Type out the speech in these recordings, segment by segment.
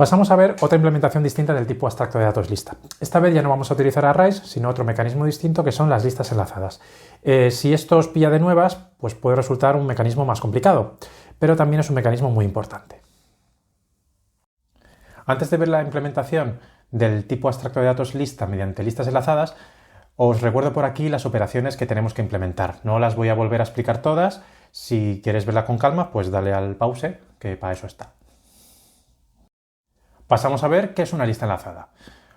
Pasamos a ver otra implementación distinta del tipo abstracto de datos lista. Esta vez ya no vamos a utilizar arrays, sino otro mecanismo distinto que son las listas enlazadas. Si esto os pilla de nuevas, pues puede resultar un mecanismo más complicado, pero también es un mecanismo muy importante. Antes de ver la implementación del tipo abstracto de datos lista mediante listas enlazadas, os recuerdo por aquí las operaciones que tenemos que implementar. No las voy a volver a explicar todas. Si quieres verla con calma, pues dale al pause, que para eso está. Pasamos a ver qué es una lista enlazada.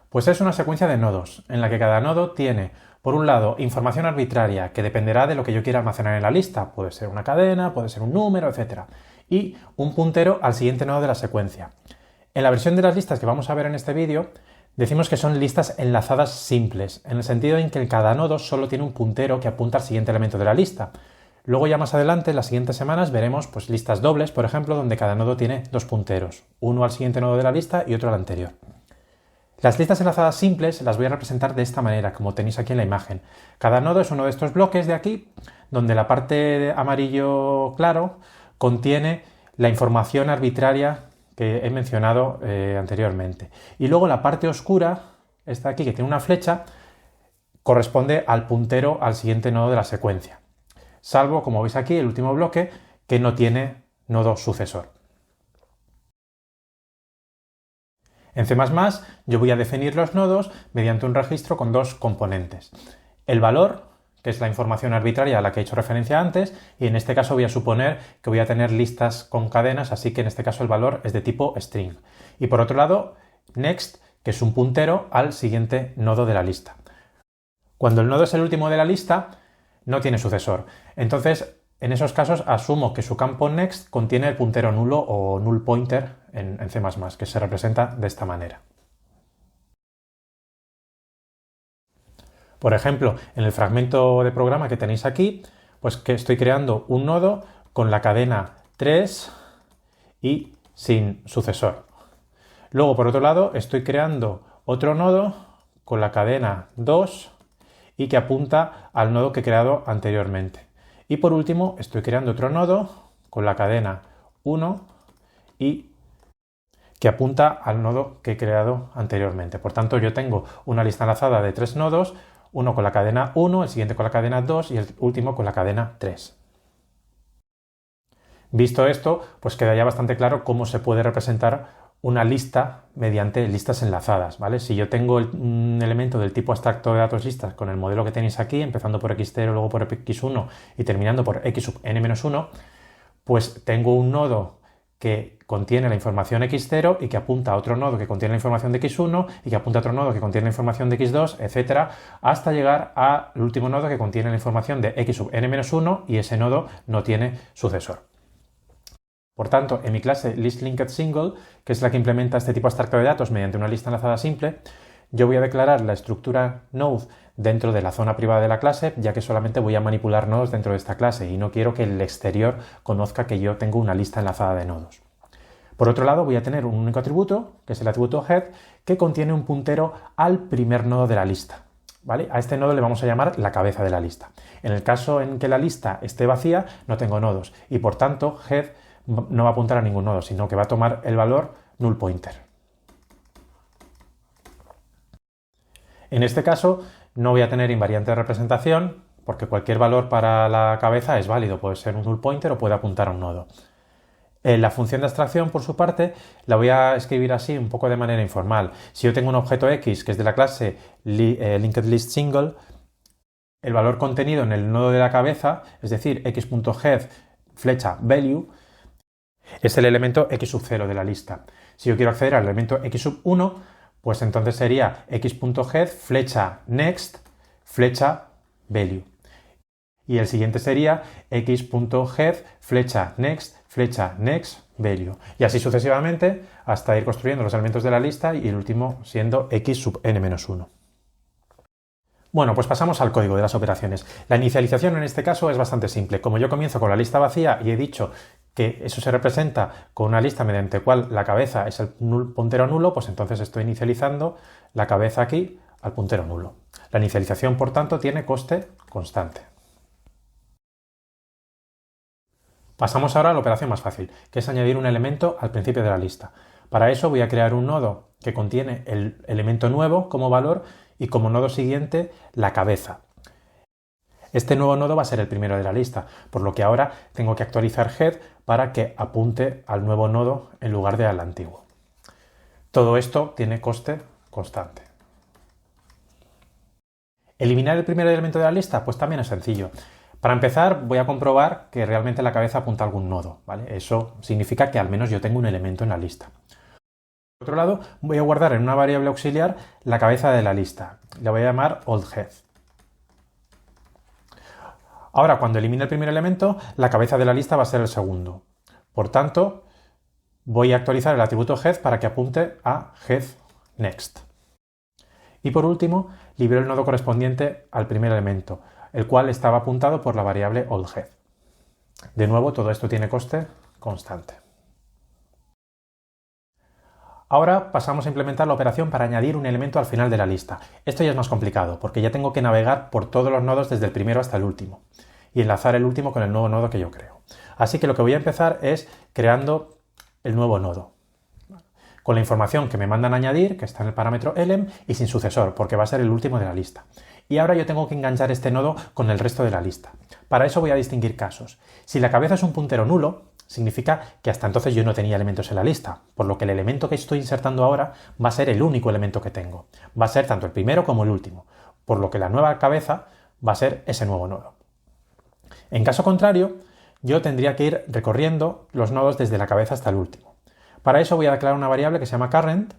Pues es una secuencia de nodos, en la que cada nodo tiene, por un lado, información arbitraria que dependerá de lo que yo quiera almacenar en la lista. Puede ser una cadena, puede ser un número, etc. Y un puntero al siguiente nodo de la secuencia. En la versión de las listas que vamos a ver en este vídeo, decimos que son listas enlazadas simples, en el sentido en que cada nodo solo tiene un puntero que apunta al siguiente elemento de la lista. Luego ya más adelante, en las siguientes semanas, veremos pues, listas dobles, por ejemplo, donde cada nodo tiene dos punteros, uno al siguiente nodo de la lista y otro al anterior. Las listas enlazadas simples las voy a representar de esta manera, como tenéis aquí en la imagen. Cada nodo es uno de estos bloques de aquí, donde la parte de amarillo claro contiene la información arbitraria que he mencionado anteriormente. Y luego la parte oscura, esta aquí que tiene una flecha, corresponde al puntero al siguiente nodo de la secuencia. Salvo, como veis aquí, el último bloque que no tiene nodo sucesor. En C++ yo voy a definir los nodos mediante un registro con dos componentes. El valor, que es la información arbitraria a la que he hecho referencia antes, y en este caso voy a suponer que voy a tener listas con cadenas, así que en este caso el valor es de tipo string. Y por otro lado, next, que es un puntero al siguiente nodo de la lista. Cuando el nodo es el último de la lista, no tiene sucesor. Entonces, en esos casos, asumo que su campo next contiene el puntero nulo o null pointer en C++, que se representa de esta manera. Por ejemplo, en el fragmento de programa que tenéis aquí, pues que estoy creando un nodo con la cadena 3 y sin sucesor. Luego, por otro lado, estoy creando otro nodo con la cadena 2 y que apunta al nodo que he creado anteriormente. Y por último, estoy creando otro nodo con la cadena 1 y que apunta al nodo que he creado anteriormente. Por tanto, yo tengo una lista enlazada de tres nodos, uno con la cadena 1, el siguiente con la cadena 2 y el último con la cadena 3. Visto esto, pues queda ya bastante claro cómo se puede representar una lista mediante listas enlazadas, ¿vale? Si yo tengo un elemento del tipo abstracto de datos listas con el modelo que tenéis aquí, empezando por x0, luego por x1 y terminando por x sub n-1, pues tengo un nodo que contiene la información x0 y que apunta a otro nodo que contiene la información de x1 y que apunta a otro nodo que contiene la información de x2, etcétera, hasta llegar al último nodo que contiene la información de x sub n-1 y ese nodo no tiene sucesor. Por tanto, en mi clase ListLinkedSingle, que es la que implementa este tipo abstracto de datos mediante una lista enlazada simple, yo voy a declarar la estructura node dentro de la zona privada de la clase, ya que solamente voy a manipular nodos dentro de esta clase y no quiero que el exterior conozca que yo tengo una lista enlazada de nodos. Por otro lado, voy a tener un único atributo, que es el atributo head, que contiene un puntero al primer nodo de la lista. ¿Vale? A este nodo le vamos a llamar la cabeza de la lista. En el caso en que la lista esté vacía, no tengo nodos y por tanto head no va a apuntar a ningún nodo, sino que va a tomar el valor null pointer. En este caso no voy a tener invariante de representación porque cualquier valor para la cabeza es válido, puede ser un null pointer o puede apuntar a un nodo. La función de abstracción, por su parte, la voy a escribir así un poco de manera informal. Si yo tengo un objeto X que es de la clase LinkedListSingle, el valor contenido en el nodo de la cabeza, es decir, x.head flecha value, es el elemento x sub 0 de la lista. Si yo quiero acceder al elemento x sub 1, pues entonces sería x.head flecha next flecha value. Y el siguiente sería x.head flecha next value. Y así sucesivamente hasta ir construyendo los elementos de la lista y el último siendo x sub n-1. Bueno, pues pasamos al código de las operaciones. La inicialización en este caso es bastante simple. Como yo comienzo con la lista vacía y he dicho que eso se representa con una lista mediante la cual la cabeza es el puntero nulo, pues entonces estoy inicializando la cabeza aquí al puntero nulo. La inicialización, por tanto, tiene coste constante. Pasamos ahora a la operación más fácil, que es añadir un elemento al principio de la lista. Para eso voy a crear un nodo que contiene el elemento nuevo como valor y como nodo siguiente la cabeza. Este nuevo nodo va a ser el primero de la lista, por lo que ahora tengo que actualizar head para que apunte al nuevo nodo en lugar de al antiguo. Todo esto tiene coste constante. ¿Eliminar el primer elemento de la lista? Pues también es sencillo. Para empezar, voy a comprobar que realmente la cabeza apunta a algún nodo, ¿vale? Eso significa que al menos yo tengo un elemento en la lista. Por otro lado, voy a guardar en una variable auxiliar la cabeza de la lista. La voy a llamar oldHead. Ahora, cuando elimine el primer elemento, la cabeza de la lista va a ser el segundo. Por tanto, voy a actualizar el atributo head para que apunte a headNext. Y por último, libero el nodo correspondiente al primer elemento, el cual estaba apuntado por la variable oldHead. De nuevo, todo esto tiene coste constante. Ahora pasamos a implementar la operación para añadir un elemento al final de la lista. Esto ya es más complicado, porque ya tengo que navegar por todos los nodos desde el primero hasta el último y enlazar el último con el nuevo nodo que yo creo. Así que lo que voy a empezar es creando el nuevo nodo, con la información que me mandan a añadir, que está en el parámetro elem, y sin sucesor, porque va a ser el último de la lista. Y ahora yo tengo que enganchar este nodo con el resto de la lista. Para eso voy a distinguir casos. Si la cabeza es un puntero nulo, significa que hasta entonces yo no tenía elementos en la lista, por lo que el elemento que estoy insertando ahora va a ser el único elemento que tengo. Va a ser tanto el primero como el último, por lo que la nueva cabeza va a ser ese nuevo nodo. En caso contrario, yo tendría que ir recorriendo los nodos desde la cabeza hasta el último. Para eso voy a declarar una variable que se llama current,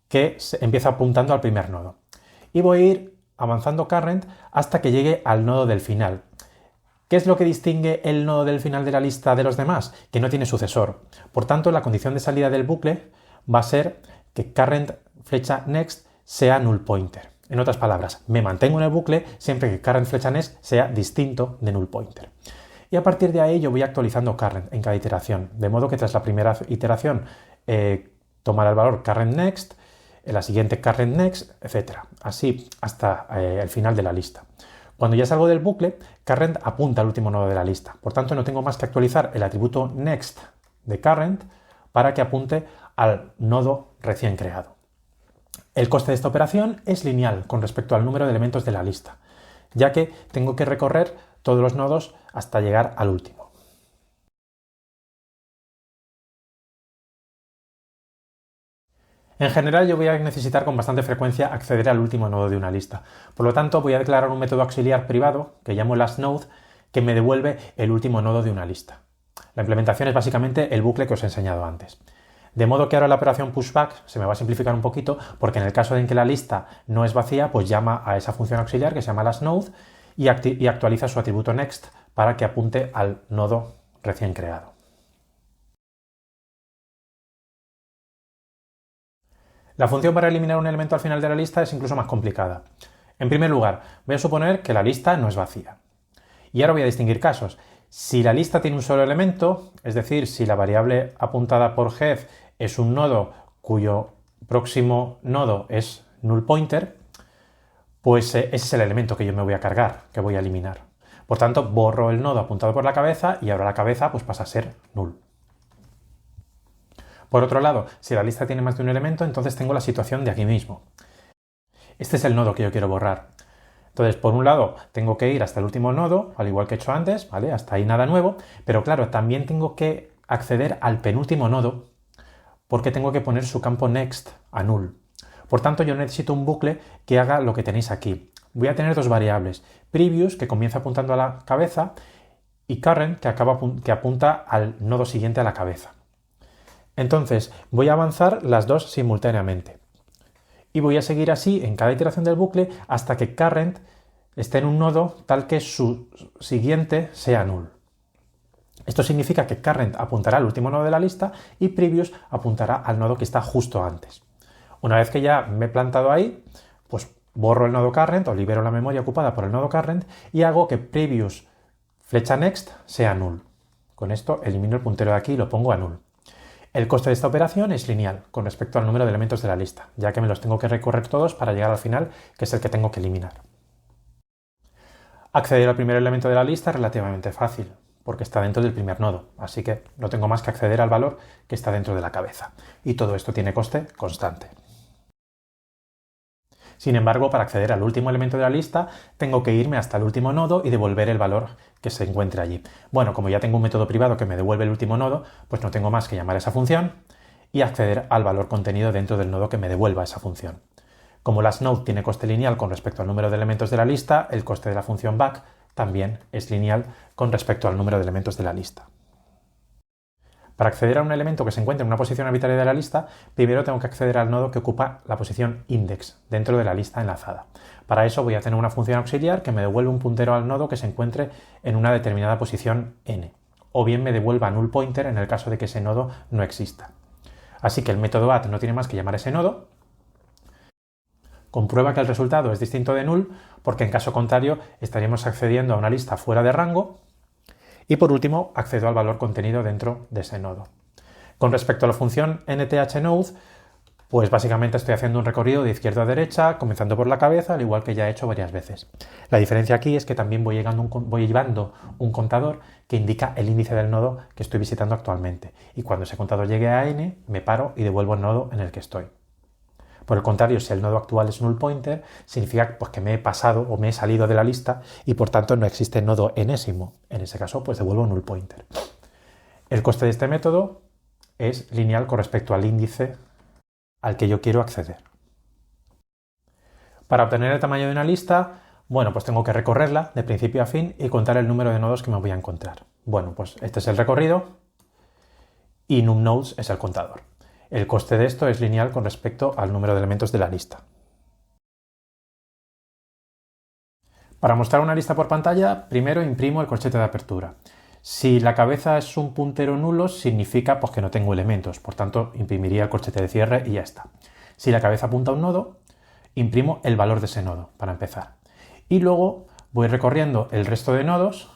que empieza apuntando al primer nodo. Y voy a ir avanzando current hasta que llegue al nodo del final. ¿Qué es lo que distingue el nodo del final de la lista de los demás? Que no tiene sucesor. Por tanto, la condición de salida del bucle va a ser que current flecha next sea null pointer. En otras palabras, me mantengo en el bucle siempre que current flecha next sea distinto de null pointer. Y a partir de ahí yo voy actualizando current en cada iteración, de modo que tras la primera iteración tomará el valor current next, en la siguiente current next, etc. Así hasta el final de la lista. Cuando ya salgo del bucle, current apunta al último nodo de la lista. Por tanto, no tengo más que actualizar el atributo next de current para que apunte al nodo recién creado. El coste de esta operación es lineal con respecto al número de elementos de la lista, ya que tengo que recorrer todos los nodos hasta llegar al último. En general yo voy a necesitar con bastante frecuencia acceder al último nodo de una lista. Por lo tanto, voy a declarar un método auxiliar privado que llamo lastNode que me devuelve el último nodo de una lista. La implementación es básicamente el bucle que os he enseñado antes. De modo que ahora la operación pushback se me va a simplificar un poquito porque en el caso en que la lista no es vacía, pues llama a esa función auxiliar que se llama lastNode y actualiza su atributo next para que apunte al nodo recién creado. La función para eliminar un elemento al final de la lista es incluso más complicada. En primer lugar, voy a suponer que la lista no es vacía. Y ahora voy a distinguir casos. Si la lista tiene un solo elemento, es decir, si la variable apuntada por head es un nodo cuyo próximo nodo es null pointer, pues ese es el elemento que yo me voy a cargar, que voy a eliminar. Por tanto, borro el nodo apuntado por la cabeza y ahora la cabeza pues pasa a ser null. Por otro lado, si la lista tiene más de un elemento, entonces tengo la situación de aquí mismo. Este es el nodo que yo quiero borrar. Entonces, por un lado, tengo que ir hasta el último nodo, al igual que he hecho antes, ¿vale? Hasta ahí nada nuevo, pero claro, también tengo que acceder al penúltimo nodo porque tengo que poner su campo next a null. Por tanto, yo necesito un bucle que haga lo que tenéis aquí. Voy a tener dos variables, previous, que comienza apuntando a la cabeza, y current, que apunta al nodo siguiente a la cabeza. Entonces, voy a avanzar las dos simultáneamente. Y voy a seguir así en cada iteración del bucle hasta que current esté en un nodo tal que su siguiente sea null. Esto significa que current apuntará al último nodo de la lista y previous apuntará al nodo que está justo antes. Una vez que ya me he plantado ahí, pues borro el nodo current o libero la memoria ocupada por el nodo current y hago que previous flecha next sea null. Con esto elimino el puntero de aquí y lo pongo a null. El coste de esta operación es lineal con respecto al número de elementos de la lista, ya que me los tengo que recorrer todos para llegar al final, que es el que tengo que eliminar. Acceder al primer elemento de la lista es relativamente fácil. porque está dentro del primer nodo, así que no tengo más que acceder al valor que está dentro de la cabeza. Y todo esto tiene coste constante. Sin embargo, para acceder al último elemento de la lista, tengo que irme hasta el último nodo y devolver el valor que se encuentre allí. Bueno, como ya tengo un método privado que me devuelve el último nodo, pues no tengo más que llamar a esa función y acceder al valor contenido dentro del nodo que me devuelva esa función. Como lastNode tiene coste lineal con respecto al número de elementos de la lista, el coste de la función back también es lineal con respecto al número de elementos de la lista. Para acceder a un elemento que se encuentre en una posición arbitraria de la lista, primero tengo que acceder al nodo que ocupa la posición index dentro de la lista enlazada. Para eso voy a tener una función auxiliar que me devuelve un puntero al nodo que se encuentre en una determinada posición n, o bien me devuelva null pointer en el caso de que ese nodo no exista. Así que el método add no tiene más que llamar a ese nodo, comprueba que el resultado es distinto de null, porque en caso contrario estaríamos accediendo a una lista fuera de rango. Y por último, accedo al valor contenido dentro de ese nodo. Con respecto a la función nthNode, pues básicamente estoy haciendo un recorrido de izquierda a derecha, comenzando por la cabeza, al igual que ya he hecho varias veces. La diferencia aquí es que también voy llevando un contador que indica el índice del nodo que estoy visitando actualmente. Y cuando ese contador llegue a n, me paro y devuelvo el nodo en el que estoy. Por el contrario, si el nodo actual es null pointer, significa pues, que me he pasado o me he salido de la lista y por tanto no existe nodo enésimo. En ese caso, pues devuelvo null pointer. El coste de este método es lineal con respecto al índice al que yo quiero acceder. Para obtener el tamaño de una lista, bueno, pues tengo que recorrerla de principio a fin y contar el número de nodos que me voy a encontrar. Bueno, pues este es el recorrido y numNodes es el contador. El coste de esto es lineal con respecto al número de elementos de la lista. Para mostrar una lista por pantalla, primero imprimo el corchete de apertura. Si la cabeza es un puntero nulo, significa pues, que no tengo elementos, por tanto imprimiría el corchete de cierre y ya está. Si la cabeza apunta a un nodo, imprimo el valor de ese nodo, para empezar. Y luego voy recorriendo el resto de nodos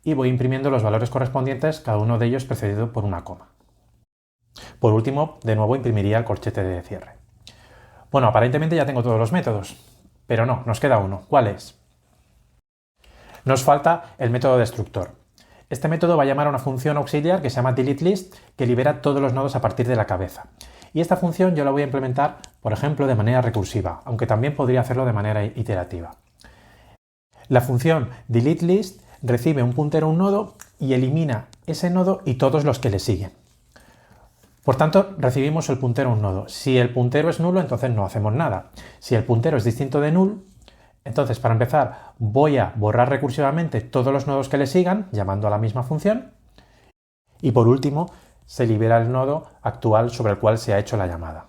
y voy imprimiendo los valores correspondientes, cada uno de ellos precedido por una coma. Por último, de nuevo imprimiría el corchete de cierre. Bueno, aparentemente ya tengo todos los métodos, pero no, nos queda uno. ¿Cuál es? Nos falta el método destructor. Este método va a llamar a una función auxiliar que se llama deleteList, que libera todos los nodos a partir de la cabeza. Y esta función yo la voy a implementar, por ejemplo, de manera recursiva, aunque también podría hacerlo de manera iterativa. La función deleteList recibe un puntero a un nodo y elimina ese nodo y todos los que le siguen. Por tanto, recibimos el puntero a un nodo. Si el puntero es nulo, entonces no hacemos nada. Si el puntero es distinto de null, entonces para empezar voy a borrar recursivamente todos los nodos que le sigan, llamando a la misma función. Y por último, se libera el nodo actual sobre el cual se ha hecho la llamada.